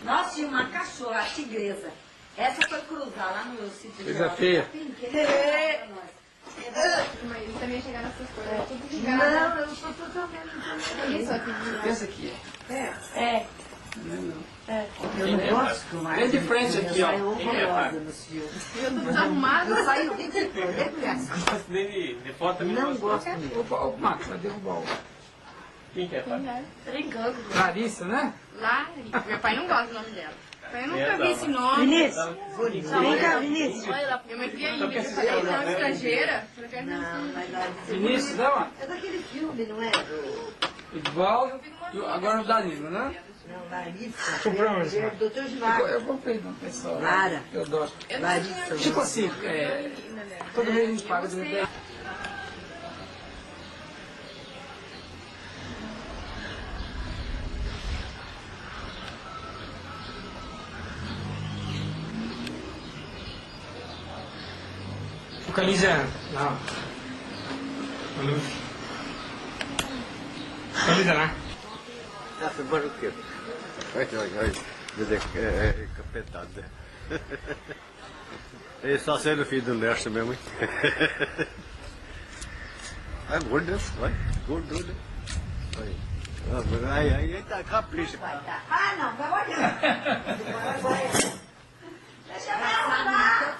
Nós tínhamos uma cachorra, a tigresa. Essa foi cruzar lá no meu sítio. Coisa feia. Mas ele também chegar nessas coisas, tudo ligado. Não, eu sou totalmente. Isso aqui. Pensa aqui. É. Eu não gosto mais. Vem de frente aqui, ó. Eu horrorosa nos filmes. Eu tô desarrumada. Eu saio de De foto também não gosto mesmo. Opa, o Max vai derrubar o... Quem quer, pai? Brincando. Larissa, né? Larissa. Meu pai não gosta do nome dela. Eu nunca vi esse nome. Vinícius, vem cá, Vinícius. Olha lá, minha mãe queria ir. Eu falei, ela é uma estrangeira. Eu quero Não, mas Larissa. Vinícius, né, mano? É daquele filme, não é? Edvaldo. Agora o Danilo, né? Não, Larissa. Compramos, É, Doutor Givago. Eu comprei no pessoal. Lara. Eu gosto. Larissa. Tipo assim, todo mês a gente paga de Camisa. Não. Camisa lá. Ah, foi embora o quê? É capetado. Ele só sendo filho do Nerso mesmo, hein? É gordo, né? Vai, gordo. Aí tá capricha. Ah, não, vai olhando. Deixa eu arrumar.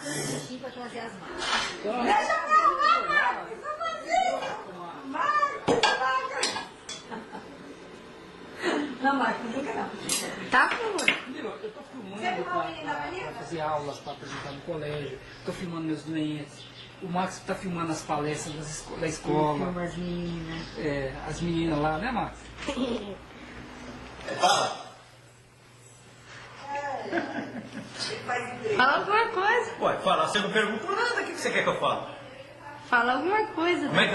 Pra trazer as mãos. Deixa eu arrumar. Não, Marcos, não fica não. Tá, por favor. Eu tô filmando para fazer aulas, para apresentar no colégio. Tô filmando meus doentes. O Max tá filmando as palestras da escola. Filma as meninas. É, as meninas lá, né, Max? Fala alguma coisa. Ué, fala, você não perguntou nada, o que você quer que eu fale? Fala alguma coisa. Como é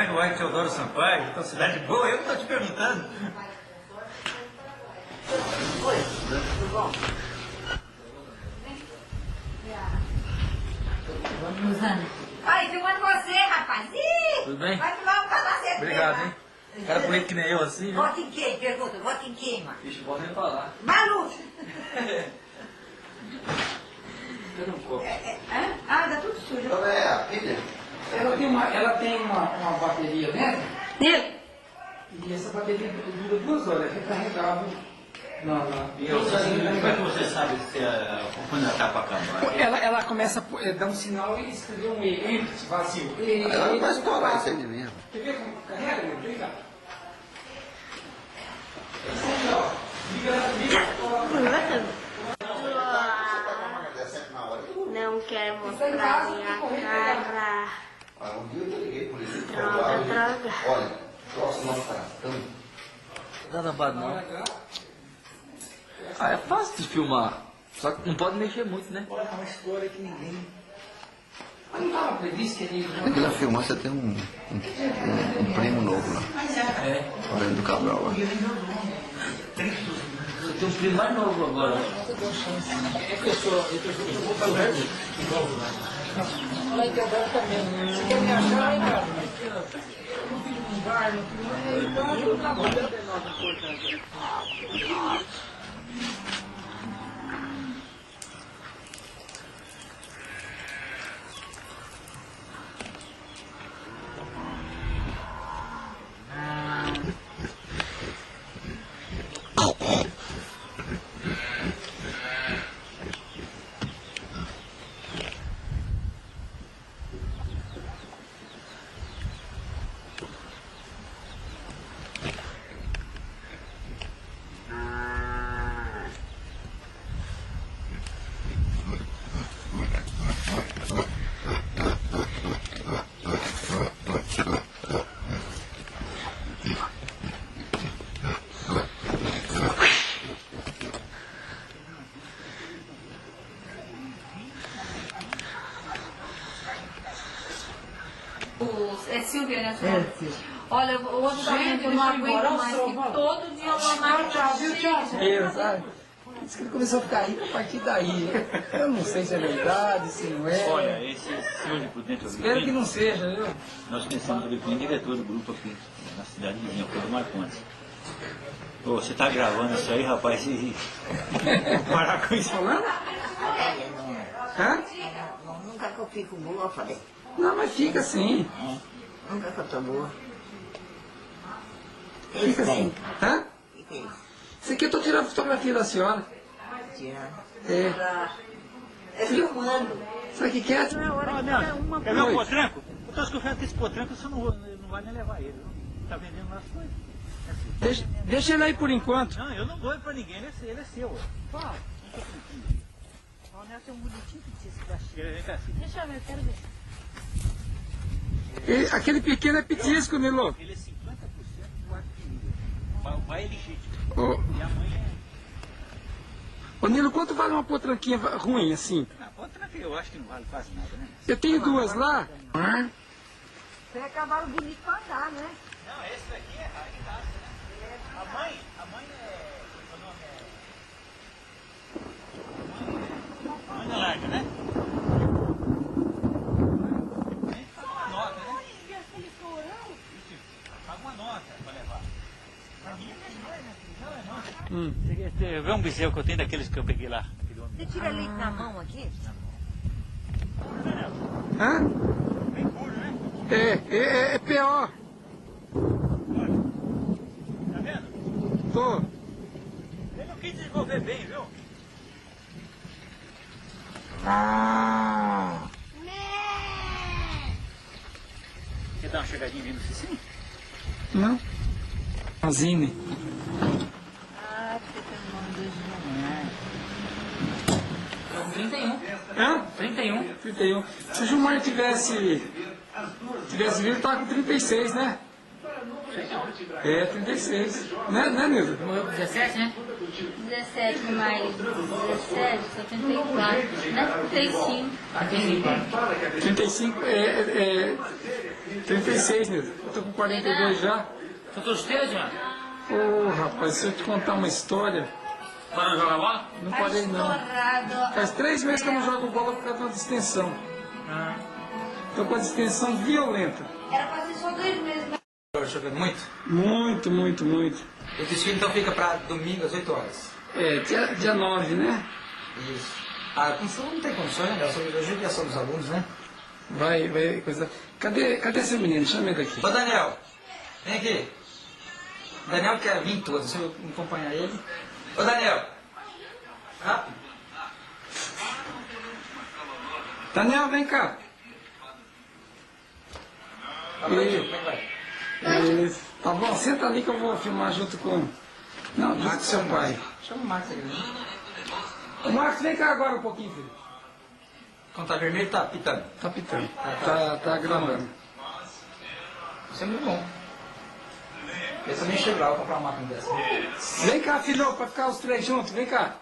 que vai Teodoro Sampaio? Então, cidade boa, eu que tô te perguntando. Oi, tudo bom? Vamos, Rosana. Ai, filmando você, rapaz. Ih, Tudo bem? vai filmar um canacete. Obrigado, hein? Cara bonito que nem eu assim, viu? Vota em quem? Pergunta, vota em quem, mano? Ixi, vou nem falar. Malu! Eu não copo. Ah, dá tudo sujo. É a filha? Ela tem uma bateria dentro. Nele? E essa bateria dura 2 horas, é recarregável. Não. Como é que você sabe se quando ela tá com a câmera? Ela começa a dar um sinal e escrever um E, vazio. Ela não vai estourar isso aí de mesmo. Quer ver como carrega? Liga. Isso aí, ó. Liga. Não quero mostrar minha cara. Um dia eu liguei por isso. Droga. Olha, próximo não tá. Não dá trabalho não. Ah, é fácil de filmar. Só que não pode mexer muito, né? Olha, uma história que ninguém... Mas não estava previsto que ele... Aqui na filmar você tem um primo novo lá. É. Além do Cabral lá. Você tem um primo mais novo agora. É que eu vou fazer de novo, né? Lá em Teodoro também. Você quer me achar, hein, cara? Eu fiz num bar, não fiz então eu tá bom. É Silvia, né? É, Silvia. Olha, hoje eu não aguento mais, que todo dia eu marco Sabe? Diz que ele começou a ficar rico a partir daí. Eu não sei se é verdade, se não é. Olha, esse senhor de Prudente Espero que não seja, viu? nós pensamos ele foi diretor do grupo aqui na cidade vizinha, foi do Marcondes. Ô, você tá gravando isso aí, rapaz? Vou parar com isso. Falando? Hã? Nunca que eu fico boa, falei. Não, mas fica assim. Nunca que eu tô boa. Fica assim. Hã? O que é isso? Isso aqui eu tô tirando fotografia da senhora. Tirando. É. É filmando. Sabe o que é? Quer ver o potranco? Eu tô desconfiando que esse potranco você não vai nem levar ele. Não. Tá vendendo lá as coisas. Deixa ele aí por enquanto. Não, eu não dou ele pra ninguém, ele é seu. Fala. O Neto é um bonitinho petisco da Chile. Vem cá, assim. Deixa eu ver, quero ver. Aquele pequeno é petisco, Nilo. Ele é 50% do arco. O pai é legítimo. Ô, E a mãe é... ô Nilo, quanto vale uma potranquinha ruim assim? Ah, potranco eu acho que não vale quase nada, né? Eu tenho duas lá. Você é cavalo bonito pra andar, né? Não, esse daqui é raridade, né? A mãe é... O nome é... A mãe é larga, né? Paga uma nota, né? Paga uma nota pra levar. Pra mim é Você vê um bezerro que eu tenho daqueles que eu peguei lá? Você tira leite na mão aqui? Hã? Bem puro, né? É P.O. Tá vendo? Tô. Ele não quis desenvolver bem, viu? Quer dar uma chegadinha ali no Cicinho? Não? Fazine. Ah, você tem o nome dos Gilmar. 31. Hã? 31. 31. Se o Gilmar tivesse vivo, ele tava com 36, né? É, 36. Né, Nilda? Morreu com 17, né? 17 mais 17, só 34. Né? 35. Ah, 35. 35, 36, Nilda. Eu tô com 42 já. Você tô esteira, Gilmar? Ô, rapaz, se eu te contar uma história... Para jogar bola? Não parei, não. Faz 3 meses que eu não jogo bola por causa de uma distensão. Tô com a distensão violenta. Era pra ser só 2 meses, né? Jogando muito? Muito, muito, muito. O desfile então fica para domingo às 8 horas. É, dia 9, né? Isso. Ah, a função não tem condições, né? A judiação dos alunos, né? Vai, coisa... Cadê seu menino? Chama ele daqui. Ô Daniel, vem aqui. O Daniel quer vir todo, deixa eu acompanhar ele. Ô Daniel, rápido. Daniel, vem cá. Como é que vai? Tá bom, senta ali que eu vou filmar junto com... Não, junto com seu pai. Chama o Marcos aqui. Né? Ô Marcos, vem cá agora um pouquinho, filho. Quando tá vermelho, tá pitando. Tá pitando. Tá gravando. Isso é muito bom. Eu também chego lá, vou comprar uma máquina dessa. Vem cá, filho, pra ficar os 3 juntos, vem cá.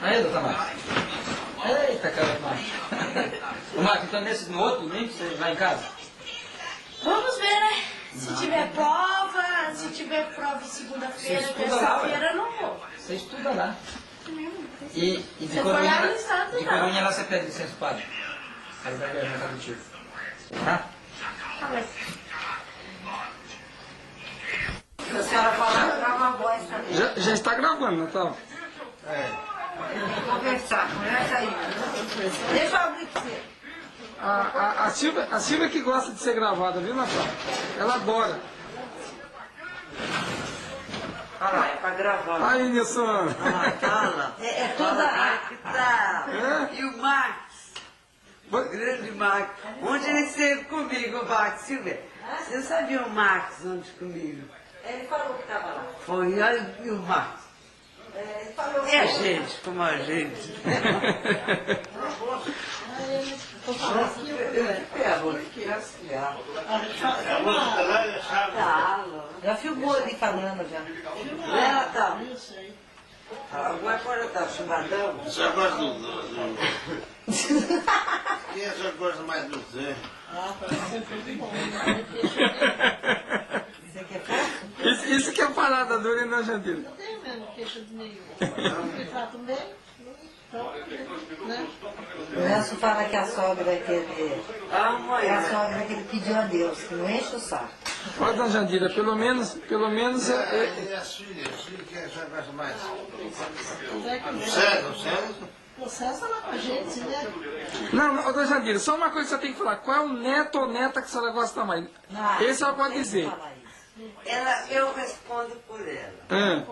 Aí, doutor Marcos. Eita, cara, Marcos. Ô Marcos, então no outro domingo você vai em casa? Vamos ver, né? Se tiver prova segunda-feira, Você estuda lá, terça-feira, eu não vou. Você estuda lá. E de Você foi lá no estado, de não. Corunha lá você pede licença, padre. Aí vai viajar na casa do tio. Tá? A senhora fala, grava a voz também. Já está gravando, Natal? Conversa aí. Deixa eu abrir pra você. A Silvia que gosta de ser gravada, viu, Natal? Ela adora. Olha lá, é pra gravar. Aí, Nilson. Fala. É toda a... É? E o Max, o grande Max. Ontem ele esteve comigo, o Max, Silvia. Você sabia o Max ontem comigo? Ele falou que estava lá. Foi, olha, e o Max. Ele falou que... É a gente, como a gente. Já filmou ali falando já. Ela tá. Agora tá chumbadão. Você gosta do... Quem é que gosta mais do Zé? Isso aqui é fácil? Isso que é parada dura, não, Jandira? Não tenho mesmo queixa de nenhum. Me tratam bem. O Nelson fala que a sogra que ele, Ah, é a mãe. sogra que ele pediu a Deus, que não enche o saco. Olha, dona Jandira, pelo menos E as filhas que gosta mais? César, O César lá com a gente, né? Não, ô, dona Jandira, só uma coisa que você tem que falar. Qual é o neto ou neta que a senhora gosta mais? Esse ela pode dizer. Eu respondo por ela. Ah.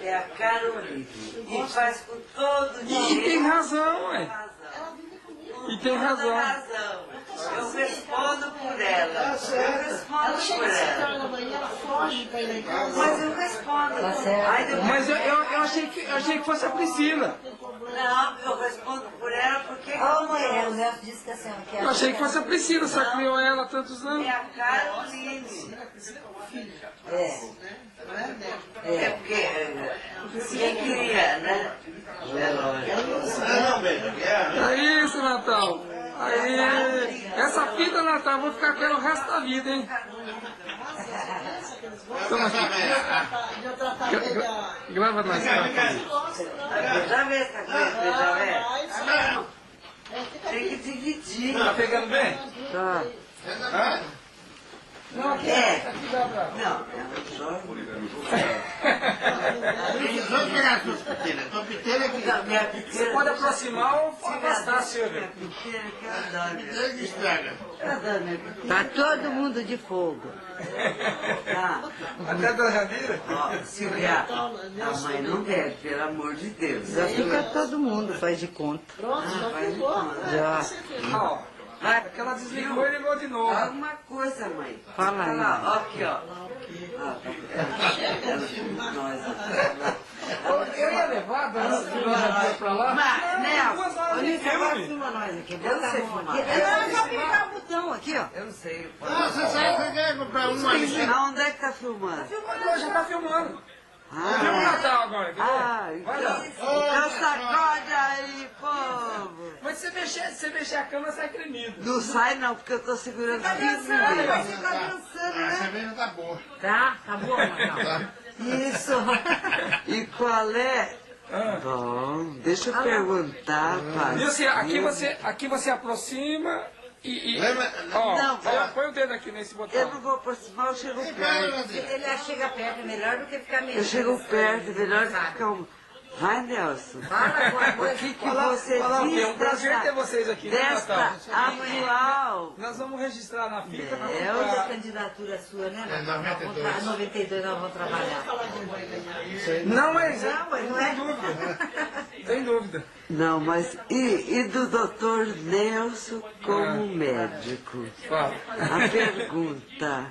É a Carolina. E faz com todo E direito. tem razão, ué. E tem razão. Eu respondo por ela. Eu respondo por ela. Mas eu respondo. Tá certo. Aí depois- Mas eu achei que fosse a Priscila. Não, eu respondo por ela porque Ô, mãe, o Nelson disse que a senhora quer. Eu achei que fosse a Priscila, só criou ela há tantos anos. é a Caroline. É porque quem queria, né? É lógico. Não, bem, É isso, Natal. Aí, essa fita, Natal, eu vou ficar com ela o resto da vida, hein? Toma aqui. Grava nós, Já vê essa coisa, já vê? Tem que dividir. Tá pegando bem? Tá. Não, aqui, É. aqui dá pra... Não, é um jogo. Vamos pegar as suas piteiras. Tua piteira aqui. Não, minha pequena. Pode aproximar ou afastar, Silvia? Minha pequena que eu adoro. Piteira que estraga. Eu adoro minha pequena. Tá todo mundo de fogo. Tá. Até a dona Jandira? Ó, Silvia, a mãe não deve, pelo amor de Deus. Já fica todo mundo, faz de conta. Faz de conta. Já. Ó, que ela desligou e ligou de novo. Alguma coisa, mãe. Fala aí. Olha lá, ó, aqui, ó. Ela filma nós aqui. Eu ia levar a dona Jandira pra lá. Mas, Nelson, 2 horas de Olívia, agora filme. filma nós aqui. Eu não sei Bota a mão filmar. aqui. É só apertar o botão aqui, ó. Eu não sei. Ah, você sabe que quer comprar uma ali. Aonde é que tá filmando? Filmando, já tá filmando. Filma o Natal agora. Vai lá. Então sacode aí, povo. Mas se você mexer a câmera, sai tremido. Não sai não, porque eu tô segurando Tá 15 dançando, vezes. você tá dançando, A né? cerveja tá boa. Tá, tá bom, Natal. Isso. E qual é? Bom, deixa eu perguntar, pai. Viu, assim, aqui você aproxima e Lembra? ó, Não, ó, põe o dedo aqui nesse Eu botão. não vou aproximar, eu chego perto. Ele chega perto, é melhor do que ficar meio. Eu chego perto, melhor que ficar um... Vai, Nelson. Fala alguma O coisa. que você Fala o quê? diz Um prazer ter vocês aqui, né, desta Natal? atual? Nós vamos registrar na fita pra É comprar. outra candidatura sua, né, Natal? 92. 92 nós vamos trabalhar. Não, mas Não, mas não é. sem dúvida. Sem dúvida. Não, mas e do doutor Nelson como médico? Fala. A pergunta,